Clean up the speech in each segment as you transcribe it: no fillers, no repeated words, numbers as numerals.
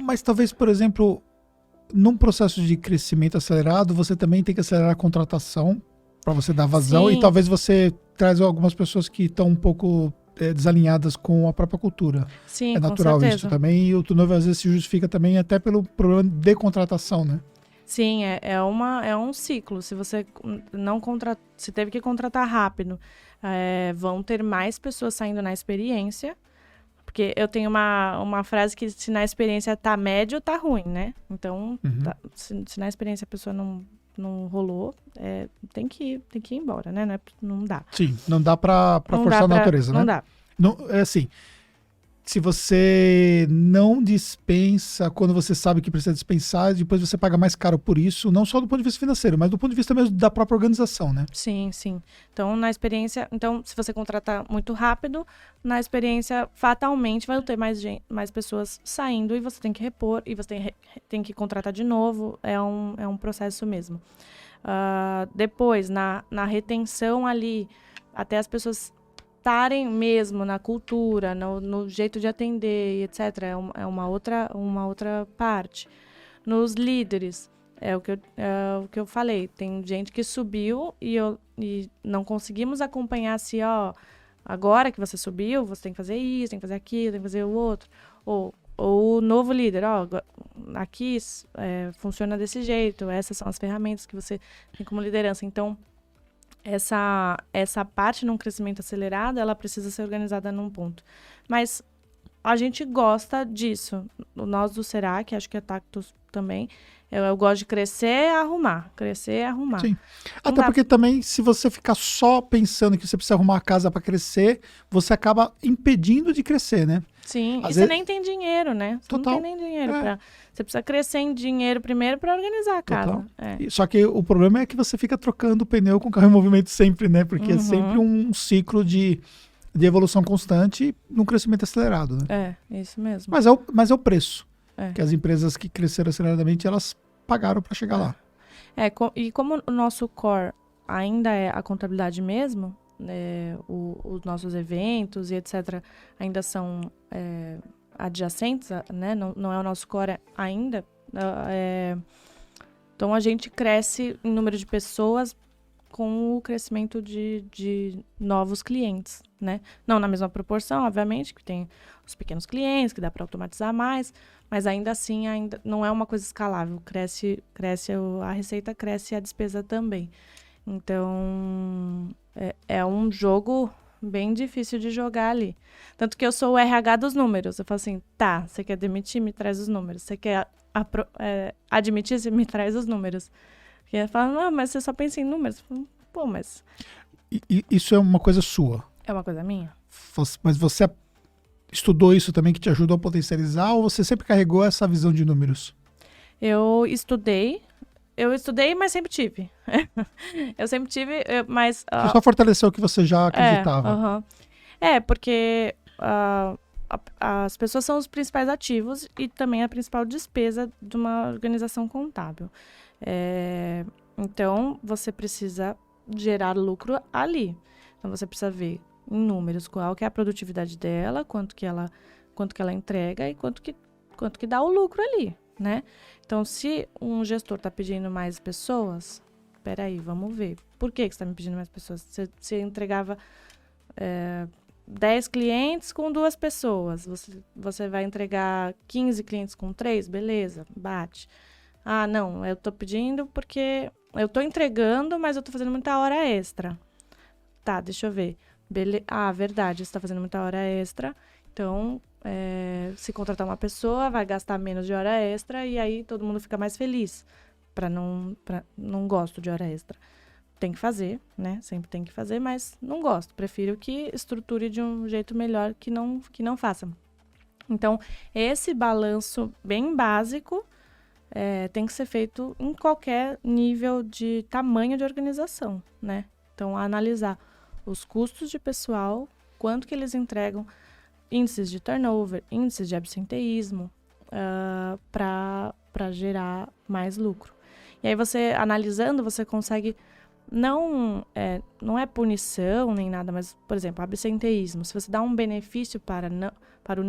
Mas talvez, por exemplo, num processo de crescimento acelerado, você também tem que acelerar a contratação para você dar vazão. Sim. E talvez você traz algumas pessoas que estão um pouco desalinhadas com a própria cultura. Sim, É com natural certeza. isso também. E o turnover às vezes se justifica também até pelo problema de contratação, né? Sim, é um ciclo. Se você não se teve que contratar rápido, vão ter mais pessoas saindo na experiência. Porque eu tenho uma frase que se na experiência tá médio, tá ruim, né? Então, se na experiência a pessoa não rolou, tem que ir embora, né? Não dá. Sim, não dá para forçar a natureza, né? Não dá. Não, é assim, se você não dispensa quando você sabe que precisa dispensar, depois você paga mais caro por isso, não só do ponto de vista financeiro, mas do ponto de vista mesmo da própria organização, né? Sim, sim. Então, na experiência, se você contratar muito rápido, na experiência, fatalmente vai ter mais pessoas saindo e você tem que repor, e você tem que contratar de novo. É um processo mesmo. Depois, na retenção ali, até as pessoas estarem mesmo na cultura, no jeito de atender, etc. É uma outra parte. Nos líderes, é o que eu falei. Tem gente que subiu e não conseguimos acompanhar se, agora que você subiu, você tem que fazer isso, tem que fazer aquilo, tem que fazer o outro. Ou o novo líder, aqui funciona desse jeito, essas são as ferramentas que você tem como liderança. Então, essa parte num crescimento acelerado, ela precisa ser organizada num ponto. Mas a gente gosta disso. Nós do Serac, acho que a Tactus também, eu gosto de crescer e arrumar. Sim. Até porque também, se você ficar só pensando que você precisa arrumar a casa para crescer, você acaba impedindo de crescer, né? Sim, Às você vezes... nem tem dinheiro, né? Você Total. não tem nem dinheiro Você precisa crescer em dinheiro primeiro para organizar a casa. Só que o problema é que você fica trocando o pneu com o carro em movimento sempre, né? Porque é sempre um ciclo de evolução constante num crescimento acelerado, né? Isso mesmo. Mas é o preço que as empresas que cresceram aceleradamente, elas pagaram para chegar lá. E como o nosso core ainda é a contabilidade mesmo, os nossos eventos e etc. ainda são adjacentes, né? Não é o nosso core ainda. Então, a gente cresce em número de pessoas com o crescimento de novos clientes, né? Não na mesma proporção, obviamente, que tem os pequenos clientes, que dá para automatizar mais, mas ainda assim, ainda não é uma coisa escalável. Cresce a receita, cresce a despesa também. Então, é um jogo bem difícil de jogar ali. Tanto que eu sou o RH dos números. Eu falo assim, tá, você quer demitir? Me traz os números. Você quer admitir? Você me traz os números. Porque ela fala, não, mas você só pensa em números. Pô, mas... Isso é uma coisa sua? É uma coisa minha? Mas você estudou isso também que te ajudou a potencializar ou você sempre carregou essa visão de números? Eu estudei, mas sempre tive. Eu sempre tive, mas... Você só fortaleceu o que você já acreditava. Porque as pessoas são os principais ativos e também a principal despesa de uma organização contábil. Então, você precisa gerar lucro ali. Então, você precisa ver em números qual que é a produtividade dela, quanto que ela entrega e quanto que dá o lucro ali, né? Então, se um gestor está pedindo mais pessoas, peraí, vamos ver. Por que você está me pedindo mais pessoas? Você entregava 10 clientes com 2 pessoas. Você vai entregar 15 clientes com 3? Beleza, bate. Ah, não, eu tô pedindo porque eu tô entregando, mas eu tô fazendo muita hora extra. Tá, deixa eu ver. Verdade, você tá fazendo muita hora extra. Então, se contratar uma pessoa, vai gastar menos de hora extra e aí todo mundo fica mais feliz. Não gosto de hora extra. Tem que fazer, né? Sempre tem que fazer, mas não gosto. Prefiro que estruture de um jeito melhor que não faça. Então, esse balanço bem básico tem que ser feito em qualquer nível de tamanho de organização, né? Então, analisar os custos de pessoal, quanto que eles entregam, índices de turnover, índices de absenteísmo, para gerar mais lucro. E aí, você analisando, você consegue... Não é punição nem nada, mas, por exemplo, absenteísmo. Se você dá um benefício para o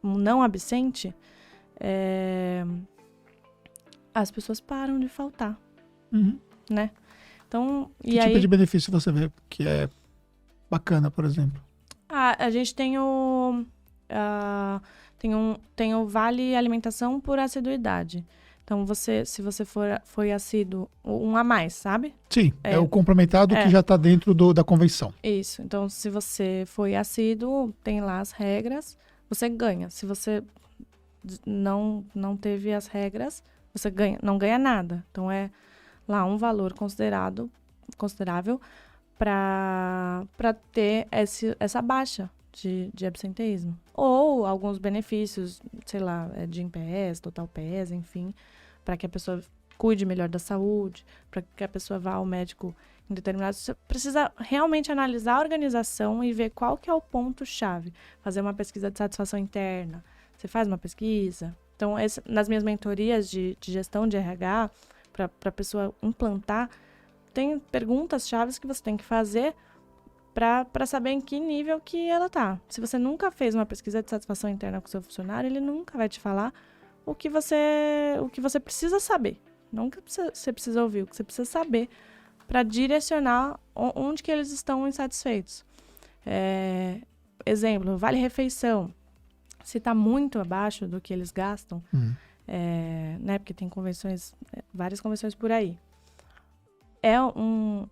não absente... as pessoas param de faltar, Uhum. né? Então, Que e tipo aí de benefício você vê que é bacana, por exemplo? a gente tem tem o vale alimentação por assiduidade. Então, se você foi assíduo, um a mais, sabe? Sim, é o complementado que já está dentro da convenção. Isso. Então, se você foi assíduo, tem lá as regras, você ganha. Se você não teve as regras, você não ganha nada. Então, é lá um valor considerável para ter essa baixa de absenteísmo. Ou alguns benefícios, sei lá, de Gympass, Total Pass, enfim, para que a pessoa cuide melhor da saúde, para que a pessoa vá ao médico em determinado... Você precisa realmente analisar a organização e ver qual que é o ponto-chave. Fazer uma pesquisa de satisfação interna. Você faz uma pesquisa. Então, nas minhas mentorias de gestão de RH, para a pessoa implantar, tem perguntas chaves que você tem que fazer para saber em que nível que ela tá. Se você nunca fez uma pesquisa de satisfação interna com o seu funcionário, ele nunca vai te falar o que você precisa saber. Não o que você precisa ouvir, o que você precisa saber para direcionar onde que eles estão insatisfeitos. Exemplo, vale-refeição. Se está muito abaixo do que eles gastam, né, porque tem várias convenções por aí, é um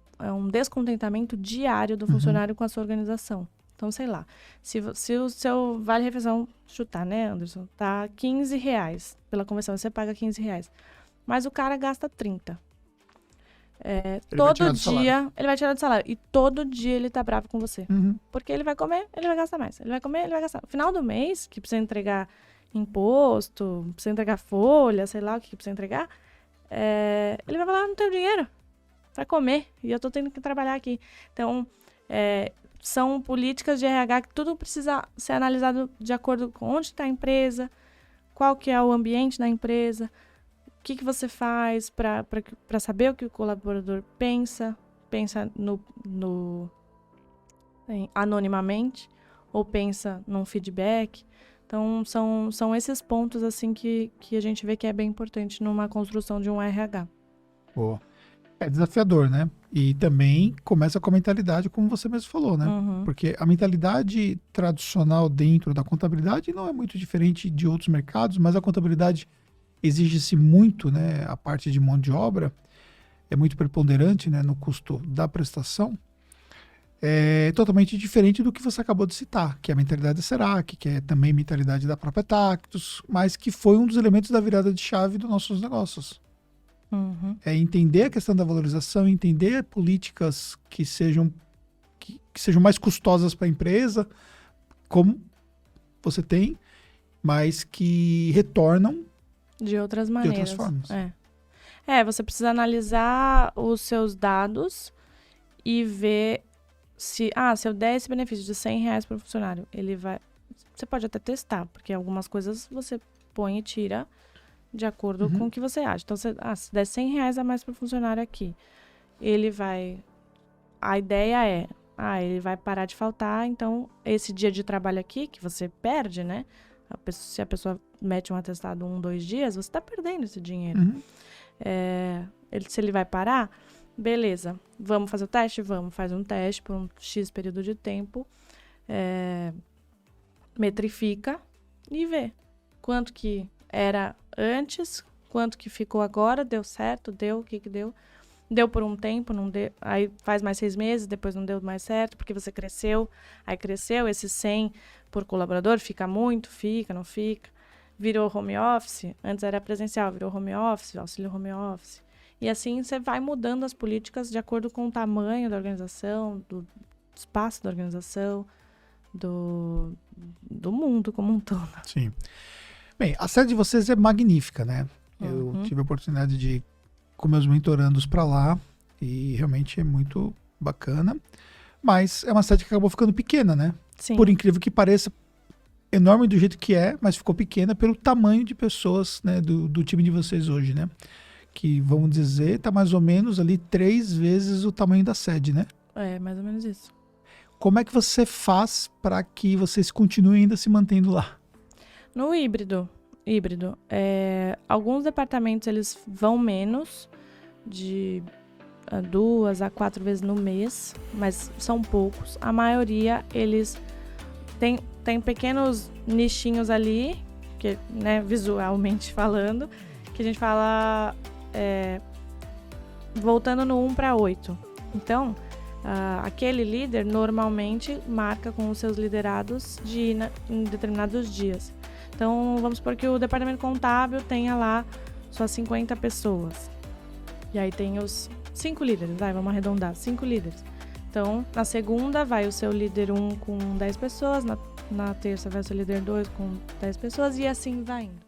descontentamento diário do funcionário com a sua organização. Então, sei lá, se o seu vale-refeição, chutar, né, Anderson, tá R$15 pela convenção, você paga R$15, mas o cara gasta 30. Todo dia, ele vai tirar do salário. E todo dia ele tá bravo com você. Porque ele vai comer, ele vai gastar mais. Ele vai comer, ele vai gastar. No final do mês, que precisa entregar imposto, precisa entregar folha, sei lá o que precisa entregar, ele vai falar, não tenho dinheiro para comer, e eu tô tendo que trabalhar aqui. Então, são políticas de RH que tudo precisa ser analisado de acordo com onde está a empresa, qual que é o ambiente da empresa, o que você faz para saber o que o colaborador pensa anonimamente, ou pensa num feedback. Então, são esses pontos assim que a gente vê que é bem importante numa construção de um RH. Boa. É desafiador, né? E também começa com a mentalidade, como você mesmo falou, né? Porque a mentalidade tradicional dentro da contabilidade não é muito diferente de outros mercados, mas a contabilidade exige-se muito, né? A parte de mão de obra é muito preponderante, né? No custo da prestação. É totalmente diferente do que você acabou de citar, que é a mentalidade da Serac, que é também a mentalidade da própria Tactus, mas que foi um dos elementos da virada de chave dos nossos negócios. É entender a questão da valorização, entender políticas que sejam mais custosas para a empresa, como você tem, mas que retornam de outras maneiras. De outras formas. Você precisa analisar os seus dados e ver se eu der esse benefício de R$100 para o funcionário, você pode até testar, porque algumas coisas você põe e tira de acordo com o que você acha. Então, se der R$100 a mais para o funcionário aqui, a ideia ele vai parar de faltar, então, esse dia de trabalho aqui, que você perde, né? Se a pessoa mete um atestado 2 dias, você está perdendo esse dinheiro. Se ele vai parar, beleza, vamos fazer o teste? Vamos, faz um teste por um X período de tempo, metrifica e vê quanto que era antes, quanto que ficou agora, deu certo, o que deu? Deu por um tempo, não deu, aí faz mais 6 meses, depois não deu mais certo, porque você cresceu, esse 100 por colaborador, fica muito, não fica, virou home office, antes era presencial, virou home office, auxílio home office, e assim você vai mudando as políticas de acordo com o tamanho da organização, do espaço da organização, do mundo como um todo. Sim. Bem, a sede de vocês é magnífica, né? Eu tive a oportunidade de ir com meus mentorandos para lá e realmente é muito bacana. Mas é uma sede que acabou ficando pequena, né? Sim. Por incrível que pareça, enorme do jeito que é, mas ficou pequena pelo tamanho de pessoas, né, do time de vocês hoje, né? Que, vamos dizer, tá mais ou menos ali 3 vezes o tamanho da sede, né? É, mais ou menos isso. Como é que você faz para que vocês continuem ainda se mantendo lá? No híbrido, Híbrido. Alguns departamentos, eles vão menos, de 2 a 4 vezes no mês, mas são poucos. A maioria, eles tem pequenos nichinhos ali, que, né, visualmente falando, que a gente fala voltando no 1 para 8. Então, aquele líder normalmente marca com os seus liderados de ir em determinados dias. Então, vamos supor que o departamento contábil tenha lá suas 50 pessoas. E aí tem os 5 líderes, vamos arredondar, 5 líderes. Então, na segunda vai o seu líder 1 com 10 pessoas, na terça vai o seu líder 2 com 10 pessoas e assim vai indo.